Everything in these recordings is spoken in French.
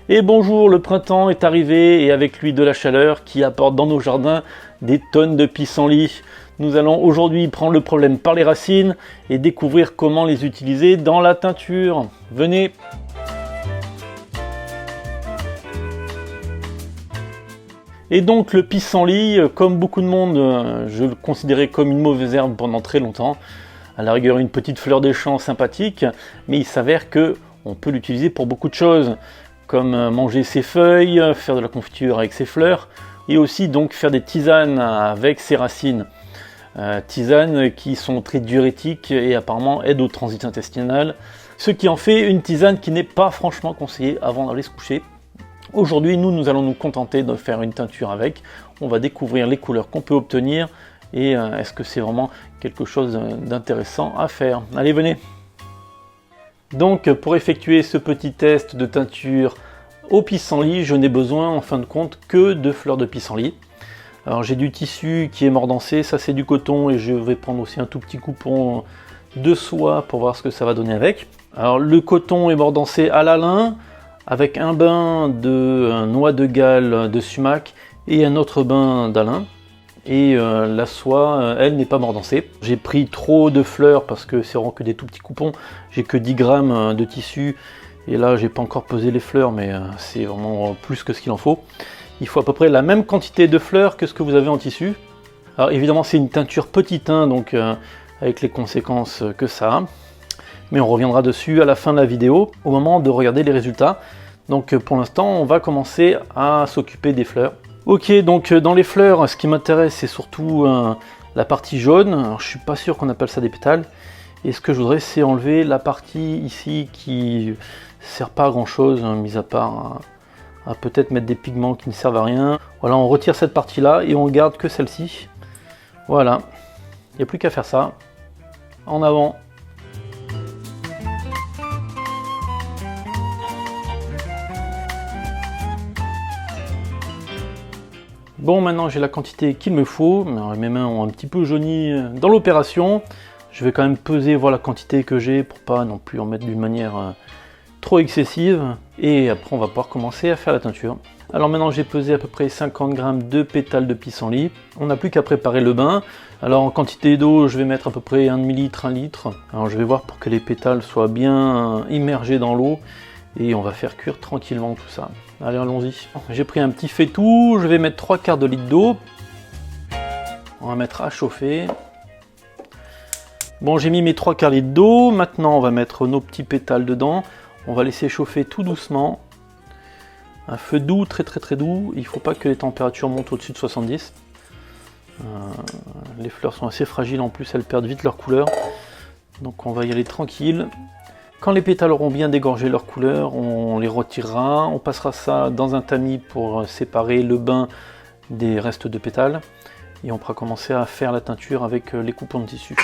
Et bonjour, le printemps est arrivé et avec lui de la chaleur qui apporte dans nos jardins des tonnes de pissenlits. Nous allons aujourd'hui prendre le problème par les racines et découvrir comment les utiliser dans la teinture. Venez! Et donc le pissenlit, comme beaucoup de monde, je le considérais comme une mauvaise herbe pendant très longtemps. À la rigueur une petite fleur des champs sympathique, mais il s'avère que on peut l'utiliser pour beaucoup de choses, comme manger ses feuilles, faire de la confiture avec ses fleurs, et aussi donc faire des tisanes avec ses racines. Tisanes qui sont très diurétiques et apparemment aident au transit intestinal, ce qui en fait une tisane qui n'est pas franchement conseillée avant d'aller se coucher. Aujourd'hui, nous allons nous contenter de faire une teinture avec. On va découvrir les couleurs qu'on peut obtenir et est-ce que c'est vraiment quelque chose d'intéressant à faire. Allez, venez! Donc, pour effectuer ce petit test de teinture au pissenlit, je n'ai besoin en fin de compte que de fleurs de pissenlit. Alors, j'ai du tissu qui est mordancé, ça c'est du coton et je vais prendre aussi un tout petit coupon de soie pour voir ce que ça va donner avec. Alors, le coton est mordancé à la lin, avec un bain de noix de Galles de sumac et un autre bain d'alun. Et la soie, elle, n'est pas mordancée. J'ai pris trop de fleurs parce que c'est vraiment que des tout petits coupons. J'ai que 10 grammes de tissu. Et là, j'ai pas encore pesé les fleurs, mais c'est vraiment plus que ce qu'il en faut. Il faut à peu près la même quantité de fleurs que ce que vous avez en tissu. Alors évidemment, c'est une teinture petit teint, donc avec les conséquences que ça a. Mais on reviendra dessus à la fin de la vidéo, au moment de regarder les résultats. Donc pour l'instant, on va commencer à s'occuper des fleurs. Ok, donc dans les fleurs, ce qui m'intéresse, c'est surtout la partie jaune. Alors, je suis pas sûr qu'on appelle ça des pétales. Et ce que je voudrais, c'est enlever la partie ici qui sert pas à grand chose, mis à part à peut-être mettre des pigments qui ne servent à rien. Voilà, on retire cette partie-là et on garde que celle-ci. Voilà, il n'y a plus qu'à faire ça. En avant. Bon, maintenant j'ai la quantité qu'il me faut. Mes mains ont un petit peu jauni dans l'opération. Je vais quand même peser, voir la quantité que j'ai pour pas non plus en mettre d'une manière trop excessive. Et après on va pouvoir commencer à faire la teinture. Alors maintenant j'ai pesé à peu près 50 grammes de pétales de pissenlit. On n'a plus qu'à préparer le bain. Alors en quantité d'eau, je vais mettre à peu près 1 demi-litre, 1 litre. Alors je vais voir pour que les pétales soient bien immergés dans l'eau. Et on va faire cuire tranquillement tout ça. Allez, allons-y. J'ai pris un petit faitout, je vais mettre 3/4 de litre d'eau. On va mettre à chauffer. Bon, j'ai mis mes 3/4 litres d'eau. Maintenant, on va mettre nos petits pétales dedans. On va laisser chauffer tout doucement. Un feu doux, très doux. Il ne faut pas que les températures montent au-dessus de 70. Les fleurs sont assez fragiles en plus, elles perdent vite leur couleur. Donc on va y aller tranquille. Quand les pétales auront bien dégorgé leur couleur, on les retirera, on passera ça dans un tamis pour séparer le bain des restes de pétales et on pourra commencer à faire la teinture avec les coupons de tissu.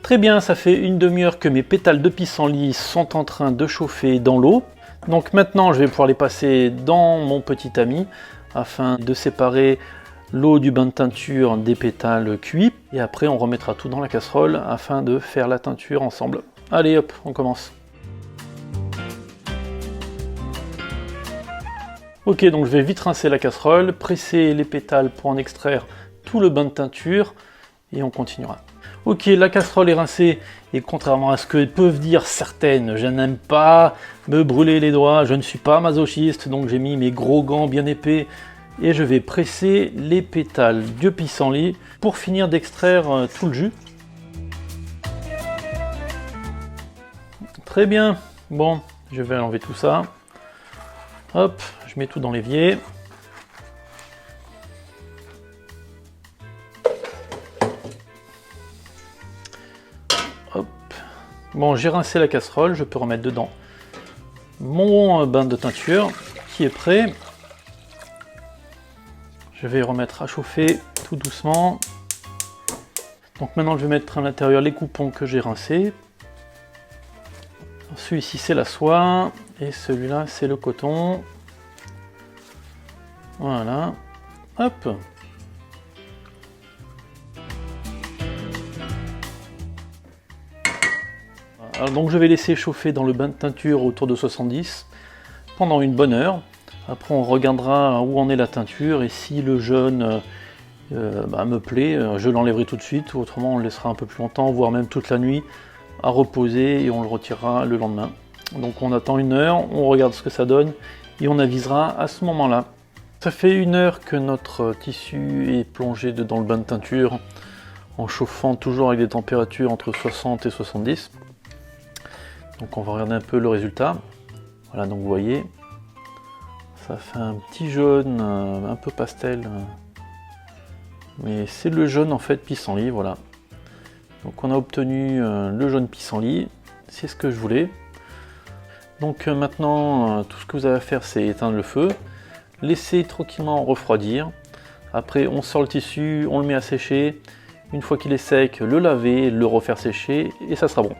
Très bien, ça fait une demi-heure que mes pétales de pissenlit sont en train de chauffer dans l'eau. Donc maintenant, je vais pouvoir les passer dans mon petit tamis afin de séparer l'eau du bain de teinture des pétales cuits et après on remettra tout dans la casserole afin de faire la teinture ensemble. Allez hop, on commence. Ok, donc je vais vite rincer la casserole, presser les pétales pour en extraire tout le bain de teinture et on continuera. Ok, la casserole est rincée et contrairement à ce que peuvent dire certaines, je n'aime pas me brûler les doigts, je ne suis pas masochiste, donc j'ai mis mes gros gants bien épais et je vais presser les pétales de pissenlit pour finir d'extraire tout le jus. Très bien, bon, je vais enlever tout ça. Hop, je mets tout dans l'évier. Hop. Bon, j'ai rincé la casserole, je peux remettre dedans mon bain de teinture qui est prêt. Je vais remettre à chauffer tout doucement. Donc maintenant je vais mettre à l'intérieur les coupons que j'ai rincés. Celui-ci c'est la soie et celui-là c'est le coton. Voilà. Hop. Alors, donc je vais laisser chauffer dans le bain de teinture autour de 70 pendant une bonne heure. Après on regardera où en est la teinture et si le jaune me plaît, je l'enlèverai tout de suite, ou autrement on le laissera un peu plus longtemps, voire même toute la nuit à reposer et on le retirera le lendemain. Donc on attend une heure, on regarde ce que ça donne et on avisera à ce moment-là. Ça fait une heure que notre tissu est plongé dans le bain de teinture en chauffant toujours avec des températures entre 60 et 70. Donc on va regarder un peu le résultat. Voilà, donc vous voyez, ça fait un petit jaune un peu pastel, mais c'est le jaune en fait pissenlit, voilà. Donc on a obtenu le jaune pissenlit, c'est ce que je voulais. Donc maintenant, tout ce que vous avez à faire, c'est éteindre le feu, laisser tranquillement refroidir. Après, on sort le tissu, on le met à sécher. Une fois qu'il est sec, le laver, le refaire sécher et ça sera bon.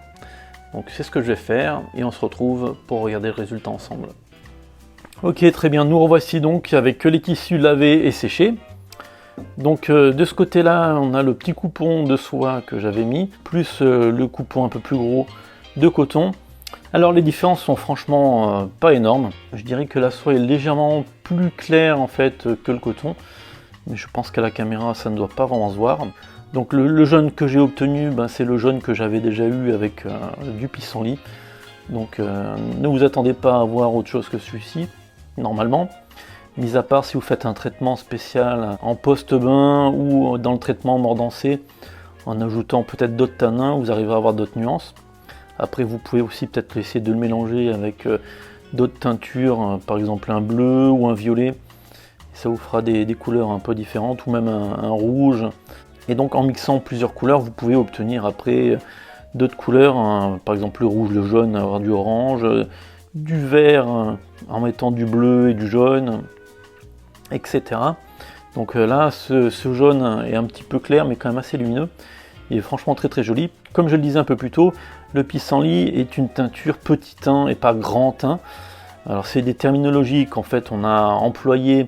Donc c'est ce que je vais faire et on se retrouve pour regarder le résultat ensemble. Ok, très bien, nous revoici donc avec les tissus lavés et séchés. Donc de ce côté-là, on a le petit coupon de soie que j'avais mis, plus le coupon un peu plus gros de coton. Alors les différences sont franchement pas énormes. Je dirais que la soie est légèrement plus claire en fait que le coton, mais je pense qu'à la caméra ça ne doit pas vraiment se voir. Donc le jaune que j'ai obtenu, c'est le jaune que j'avais déjà eu avec du pissenlit. Donc ne vous attendez pas à voir autre chose que celui-ci, normalement. Mis à part si vous faites un traitement spécial en post-bain ou dans le traitement mordancé, en ajoutant peut-être d'autres tanins, vous arriverez à avoir d'autres nuances. Après vous pouvez aussi peut-être essayer de le mélanger avec d'autres teintures, par exemple un bleu ou un violet. Ça vous fera des couleurs un peu différentes, ou même un rouge. Et donc en mixant plusieurs couleurs, vous pouvez obtenir après d'autres couleurs, par exemple le rouge, le jaune, avoir du orange, du vert en mettant du bleu et du jaune, etc. Donc là, ce jaune est un petit peu clair, mais quand même assez lumineux. Il est franchement très très joli. Comme je le disais un peu plus tôt, le pissenlit est une teinture petit teint et pas grand teint. Alors c'est des terminologies qu'en fait on a employées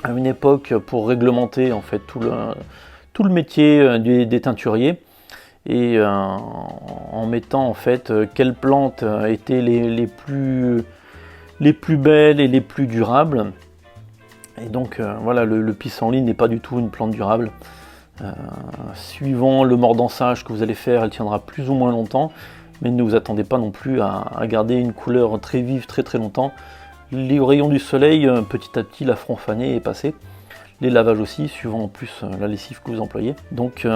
à une époque pour réglementer en fait tout le métier des teinturiers, et en mettant en fait quelles plantes étaient les plus belles et les plus durables. Et donc voilà, le pissenlit n'est pas du tout une plante durable. Suivant le mordançage que vous allez faire, elle tiendra plus ou moins longtemps, mais ne vous attendez pas non plus à garder une couleur très vive très très longtemps. Les rayons du soleil petit à petit la feront faner et passer. Les lavages aussi, suivant en plus la lessive que vous employez. Donc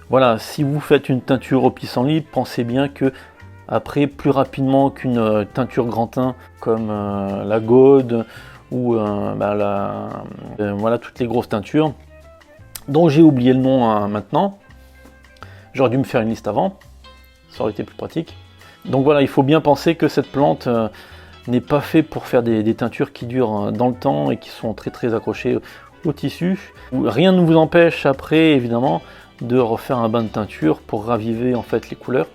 voilà, si vous faites une teinture au pissenlit, pensez bien que après, plus rapidement qu'une teinture grand teint comme la Gaude ou voilà, toutes les grosses teintures, dont j'ai oublié le nom maintenant. J'aurais dû me faire une liste avant, ça aurait été plus pratique. Donc voilà, il faut bien penser que cette plante n'est pas faite pour faire des teintures qui durent dans le temps et qui sont très très accrochées au tissu. Rien ne vous empêche après évidemment de refaire un bain de teinture pour raviver en fait les couleurs.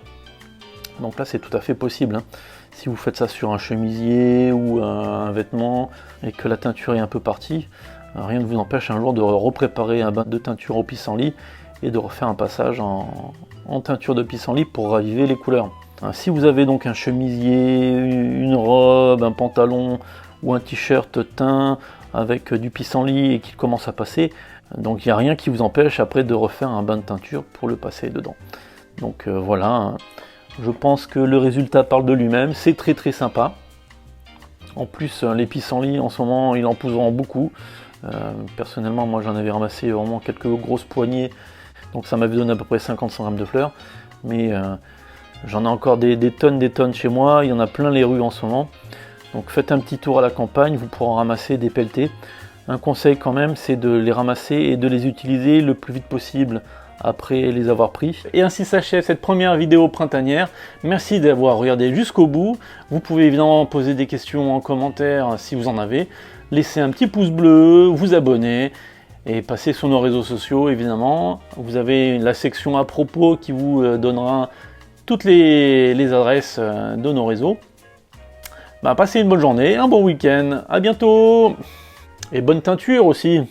Donc là c'est tout à fait possible, hein. Si vous faites ça sur un chemisier ou un vêtement et que la teinture est un peu partie, rien ne vous empêche un jour de repréparer un bain de teinture au pissenlit et de refaire un passage en teinture de pissenlit pour raviver les couleurs. Si vous avez donc un chemisier, une robe, un pantalon ou un t-shirt teint avec du pissenlit et qu'il commence à passer, donc il n'y a rien qui vous empêche après de refaire un bain de teinture pour le passer dedans. Donc voilà, je pense que le résultat parle de lui-même, c'est très très sympa. En plus les pissenlits en ce moment ils en pouseront beaucoup. Personnellement moi j'en avais ramassé vraiment quelques grosses poignées, donc ça m'avait donné à peu près 50-100 grammes de fleurs, mais j'en ai encore des tonnes chez moi, il y en a plein les rues en ce moment. Donc faites un petit tour à la campagne, vous pourrez en ramasser des pelletés. Un conseil quand même, c'est de les ramasser et de les utiliser le plus vite possible après les avoir pris. Et ainsi s'achève cette première vidéo printanière. Merci d'avoir regardé jusqu'au bout. Vous pouvez évidemment poser des questions en commentaire si vous en avez. Laissez un petit pouce bleu, vous abonner et passer sur nos réseaux sociaux évidemment. Vous avez la section à propos qui vous donnera toutes les adresses de nos réseaux. Passez une bonne journée, un bon week-end, à bientôt et bonne teinture aussi.